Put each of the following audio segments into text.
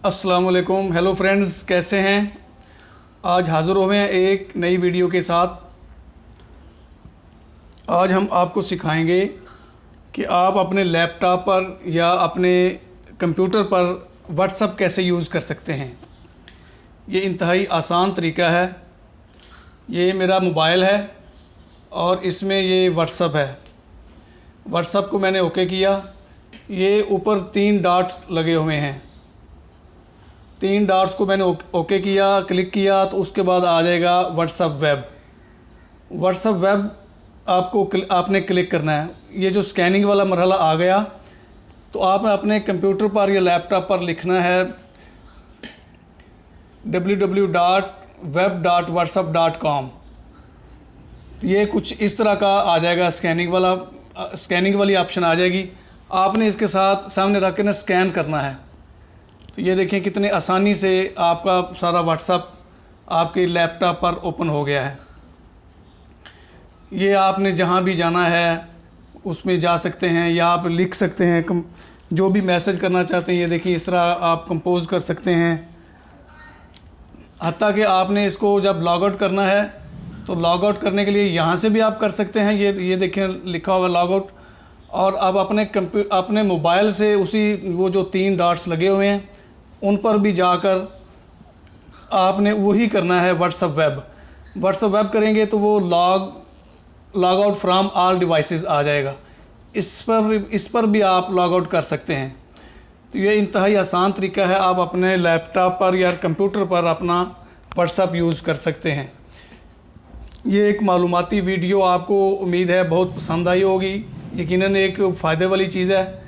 अस्सलाम वालेकुम। Hello friends, कैसे हैं? आज हाज़िर हुए हैं एक नई वीडियो के साथ। आज हम आपको सिखाएंगे कि आप अपने लैपटॉप पर या अपने कंप्यूटर पर व्हाट्सएप कैसे यूज़ कर सकते हैं। ये इंतहाई आसान तरीका है। ये मेरा मोबाइल है और इसमें ये व्हाट्सएप है। व्हाट्सएप को मैंने ओके किया। ये ऊपर 3 डॉट्स लगे हुए हैं। 3 डॉट्स को मैंने ओके किया, क्लिक किया तो उसके बाद आ जाएगा व्हाट्सएप वेब। व्हाट्सएप वेब आपने क्लिक करना है। ये जो स्कैनिंग वाला मरहला आ गया तो आपने अपने कंप्यूटर पर या लैपटॉप पर लिखना है www.web.whatsapp.com। ये कुछ इस तरह का आ जाएगा, स्कैनिंग वाली ऑप्शन आ जाएगी। आपने इसके साथ सामने रख के ना स्कैन करना है। तो ये देखें कितने आसानी से आपका सारा व्हाट्सएप आपके लैपटॉप पर ओपन हो गया है। ये आपने जहाँ भी जाना है उसमें जा सकते हैं या आप लिख सकते हैं, जो भी मैसेज करना चाहते हैं। ये देखिए इस तरह आप कंपोज कर सकते हैं। हत्ता कि आपने इसको जब लॉग आउट करना है तो लॉग आउट करने के लिए यहाँ से भी आप कर सकते हैं। ये देखें लिखा हुआ लॉग आउट। और अब अपने मोबाइल से वो जो 3 डॉट्स लगे हुए हैं उन पर भी जाकर आपने वही करना है व्हाट्सएप वेब। व्हाट्सएप वेब करेंगे तो वो log out from all devices आ जाएगा। इस पर भी आप लॉग आउट कर सकते हैं। तो ये इंतहाई आसान तरीका है। आप अपने लैपटॉप पर या कंप्यूटर पर अपना व्हाट्सएप यूज़ कर सकते हैं। ये एक मालूमाती वीडियो आपको उम्मीद है बहुत पसंद आई होगी। यकीनन एक फ़ायदे वाली चीज़ है।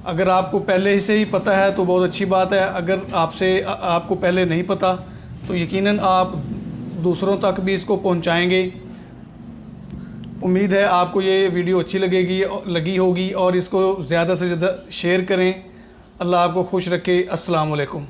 अगर आपको पहले से ही पता है तो बहुत अच्छी बात है। अगर आपको पहले नहीं पता तो यकीनन आप दूसरों तक भी इसको पहुंचाएंगे। उम्मीद है आपको ये वीडियो अच्छी लगी होगी और इसको ज़्यादा से ज़्यादा शेयर करें। अल्लाह आपको खुश रखे। अस्सलाम वालेकुम।